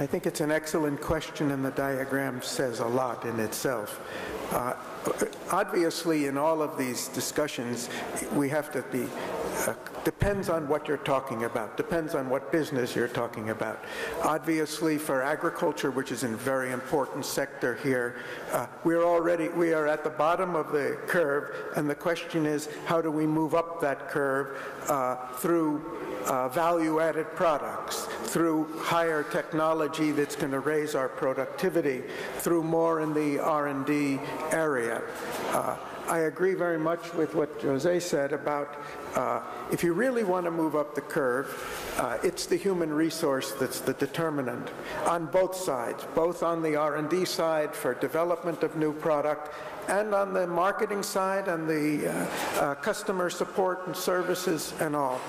I think it's an excellent question, and the diagram says a lot in itself. Obviously, in all of these discussions, we have to be, depends on what you're talking about, depends on what business you're talking about. Obviously, for agriculture, which is a very important sector here, we are at the bottom of the curve, and the question is, how do we move up that curve through value-added products, through higher technology that's going to raise our productivity, through more in the R&D area. I agree very much with what Jose said about if you really want to move up the curve, it's the human resource that's the determinant on both sides, both on the R&D side for development of new product and on the marketing side and the customer support and services and all.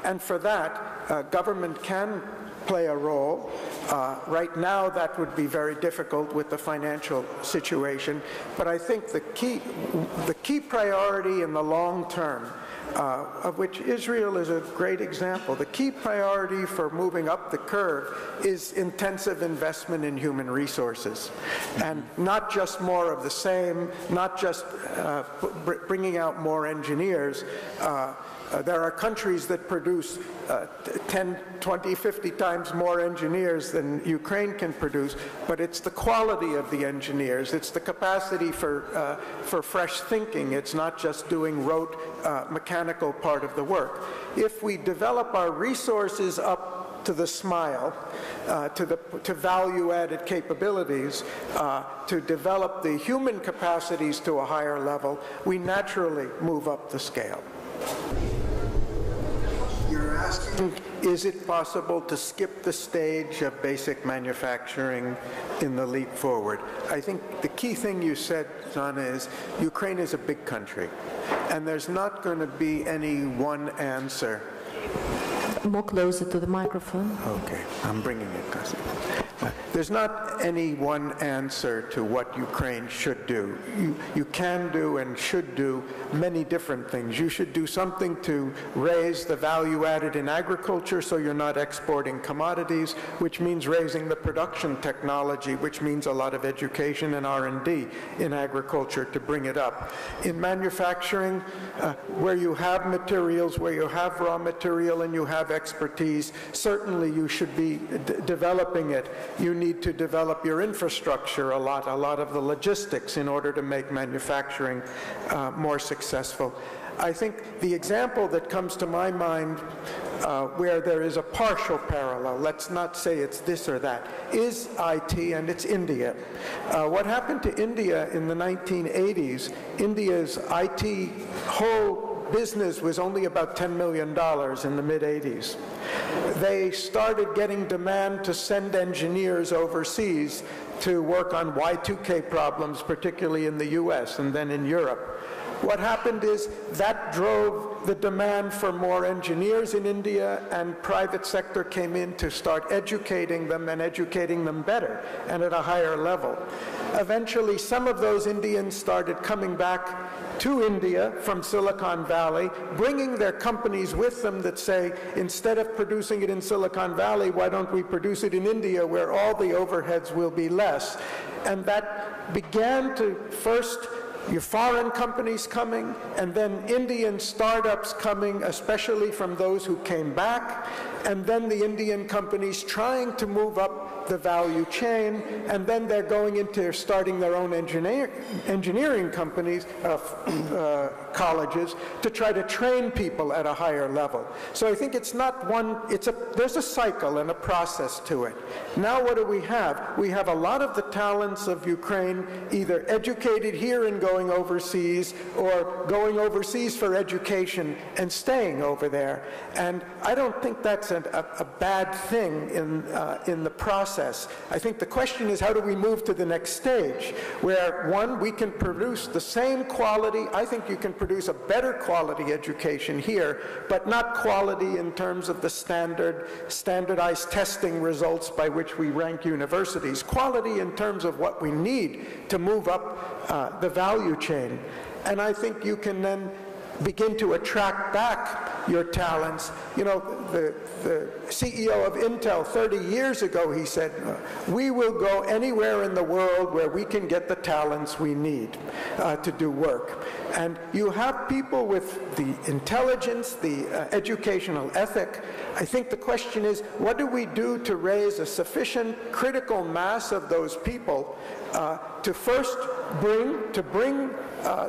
And for that, government can play a role. Right now, that would be very difficult with the financial situation. But I think the key priority in the long term, of which Israel is a great example, the key priority for moving up the curve is intensive investment in human resources. And not just more of the same, not just bringing out more engineers. There are countries that produce 10, 20, 50 times more engineers than Ukraine can produce, but it's the quality of the engineers, it's the capacity for fresh thinking, it's not just doing rote mechanical part of the work. If we develop our resources up to the smile, to value-added capabilities, to develop the human capacities to a higher level, we naturally move up the scale. You're asking, is it possible to skip the stage of basic manufacturing in the leap forward? I think the key thing you said, Zana, is Ukraine is a big country, and there's not going to be any one answer. More closer to the microphone. Okay, I'm bringing it, Kasi. There's not any one answer to what Ukraine should do. You can do and should do many different things. You should do something to raise the value added in agriculture so you're not exporting commodities, which means raising the production technology, which means a lot of education and R&D in agriculture to bring it up. In manufacturing, where you have materials, where you have raw material and you have expertise, certainly you should be developing it. You need to develop your infrastructure a lot of the logistics in order to make manufacturing more successful. I think the example that comes to my mind where there is a partial parallel, let's not say it's this or that, is IT, and it's India. What happened to India in the 1980s, India's IT whole business was only about $10 million in the mid-80s. They started getting demand to send engineers overseas to work on Y2K problems, particularly in the US and then in Europe. What happened is that drove the demand for more engineers in India, and private sector came in to start educating them and educating them better and at a higher level. Eventually, some of those Indians started coming back to India from Silicon Valley, bringing their companies with them that say, instead of producing it in Silicon Valley, why don't we produce it in India where all the overheads will be less? And that began to first your foreign companies coming, and then Indian startups coming, especially from those who came back, and then the Indian companies trying to move up the value chain, and then they're going into starting their own engineering companies, colleges, to try to train people at a higher level. So I think it's not one, there's a cycle and a process to it. Now what do we have? We have a lot of the talents of Ukraine either educated here and going overseas, or going overseas for education and staying over there. And I don't think that's a bad thing in the process. I think the question is, how do we move to the next stage where, one, we can produce the same quality. I think you can produce a better quality education here, but not quality in terms of the standardized testing results by which we rank universities. Quality in terms of what we need to move up the value chain. And I think you can then begin to attract back your talents. You know, the CEO of Intel 30 years ago, he said, we will go anywhere in the world where we can get the talents we need to do work. And you have people with the intelligence, the educational ethic. I think the question is, what do we do to raise a sufficient critical mass of those people to first bring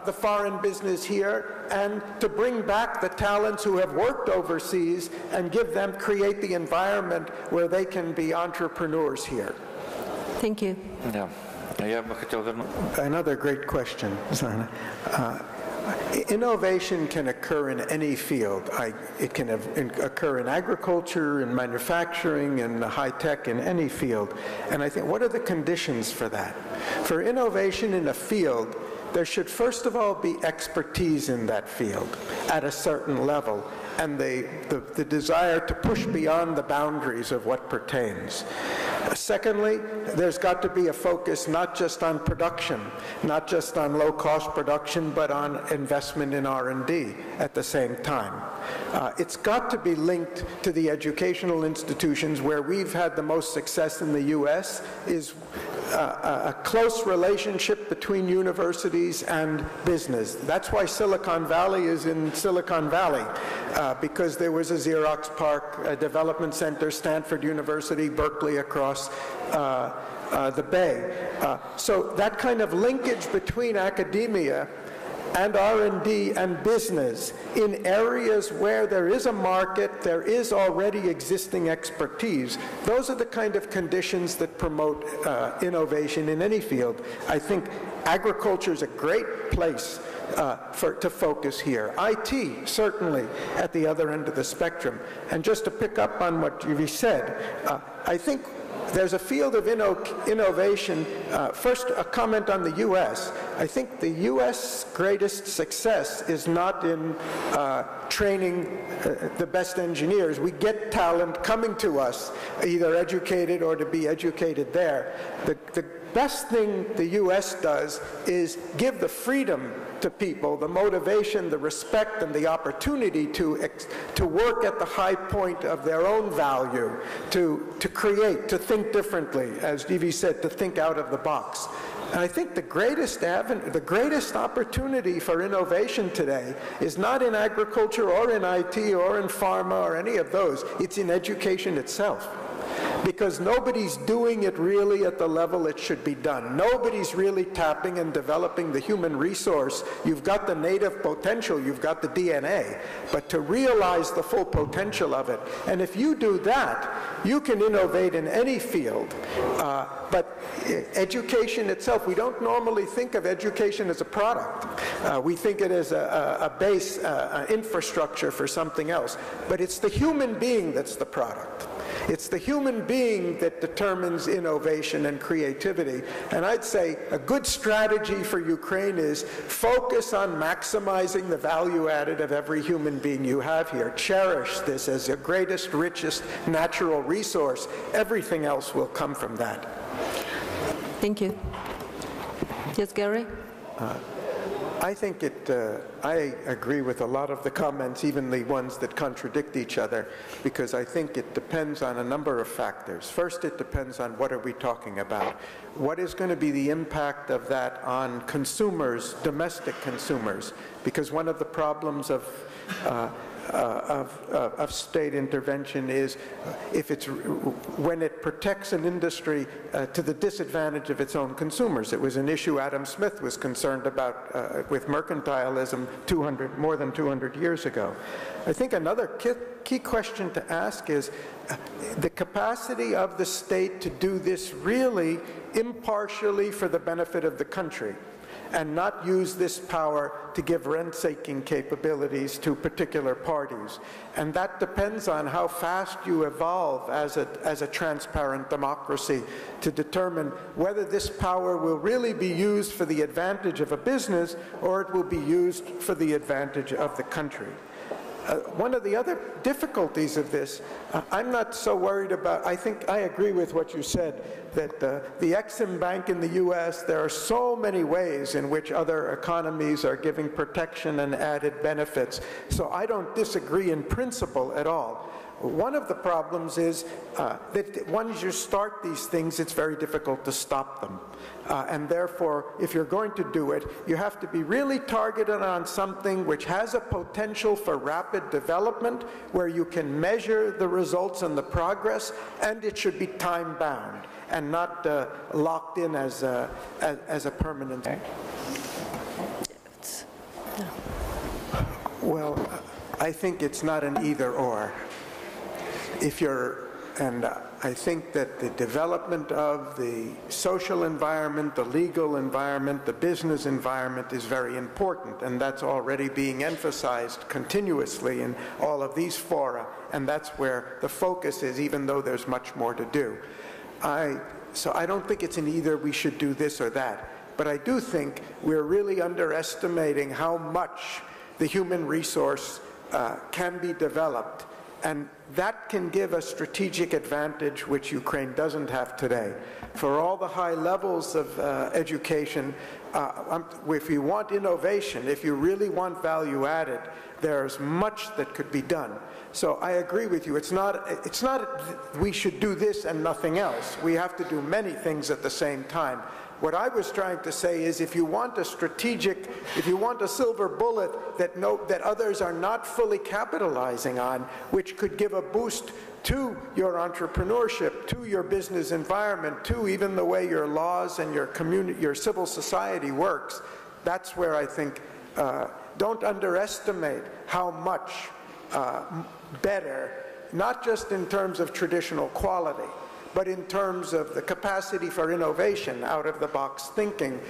the foreign business here and to bring back the talents who have worked overseas and create the environment where they can be entrepreneurs here? Thank you. Yeah. Another great question, Sana. Innovation can occur in any field. It can occur in agriculture, in manufacturing, in high tech, in any field. And I think, what are the conditions for that? For innovation in a field, there should first of all be expertise in that field at a certain level, and the desire to push beyond the boundaries of what pertains. Secondly, there's got to be a focus not just on production, not just on low-cost production, but on investment in R&D at the same time. It's got to be linked to the educational institutions. Where we've had the most success in the U.S. is a close relationship between universities and business. That's why Silicon Valley is in Silicon Valley, because there was a Xerox Park, a development center, Stanford University, Berkeley across the Bay. So that kind of linkage between academia and R&D and business in areas where there is a market, there is already existing expertise, those are the kind of conditions that promote innovation in any field. I think agriculture is a great place to focus here. IT, certainly, at the other end of the spectrum. And just to pick up on what you said, I think there's a field of innovation. First, a comment on the U.S. I think the U.S. greatest success is not in training the best engineers. We get talent coming to us, either educated or to be educated there. The best thing the U.S. does is give the freedom to people, the motivation, the respect, and the opportunity to work at the high point of their own value, to create, to think differently, as Evie said, to think out of the box. And I think the greatest opportunity for innovation today is not in agriculture or in IT or in pharma or any of those. It's in education itself. Because nobody's doing it really at the level it should be done. Nobody's really tapping and developing the human resource. You've got the native potential, you've got the DNA, but to realize the full potential of it. And if you do that, you can innovate in any field. But education itself, we don't normally think of education as a product. We think it as a base, infrastructure for something else. But it's the human being that's the product. It's the human being that determines innovation and creativity. And I'd say a good strategy for Ukraine is focus on maximizing the value added of every human being you have here. Cherish this as your greatest, richest natural resource. Everything else will come from that. Thank you. Yes, Garrett? I think I agree with a lot of the comments, even the ones that contradict each other, because I think it depends on a number of factors. First, it depends on what are we talking about. What is going to be the impact of that on consumers, domestic consumers? Because one of the problems of state intervention is when it protects an industry to the disadvantage of its own consumers. It was an issue Adam Smith was concerned about with mercantilism more than 200 years ago. I think another key question to ask is the capacity of the state to do this really impartially for the benefit of the country, and not use this power to give rent-seeking capabilities to particular parties. And that depends on how fast you evolve as a transparent democracy to determine whether this power will really be used for the advantage of a business or it will be used for the advantage of the country. One of the other difficulties of this, I'm not so worried about, I think I agree with what you said, that the Ex-Im Bank in the US, there are so many ways in which other economies are giving protection and added benefits. So I don't disagree in principle at all. One of the problems is that once you start these things, it's very difficult to stop them. And therefore, if you're going to do it, you have to be really targeted on something which has a potential for rapid development, where you can measure the results and the progress, and it should be time-bound and not locked in as a permanent. Well, I think it's not an either-or. And I think that the development of the social environment, the legal environment, the business environment is very important, and that's already being emphasized continuously in all of these fora, and that's where the focus is, even though there's much more to do. So I don't think it's an either we should do this or that, but I do think we're really underestimating how much the human resource can be developed. And that can give a strategic advantage which Ukraine doesn't have today. For all the high levels of education, if you want innovation, if you really want value added, there's much that could be done. So I agree with you. It's not we should do this and nothing else. We have to do many things at the same time. What I was trying to say is, if you want a silver bullet that others are not fully capitalizing on, which could give a boost to your entrepreneurship, to your business environment, to even the way your laws and your community, your civil society works, that's where I think, don't underestimate how much better, not just in terms of traditional quality, but in terms of the capacity for innovation, out-of-the-box thinking,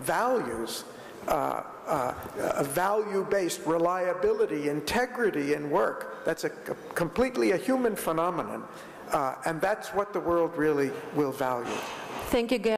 values, value-based reliability, integrity in work. That's completely a human phenomenon, and that's what the world really will value. Thank you, Garrett.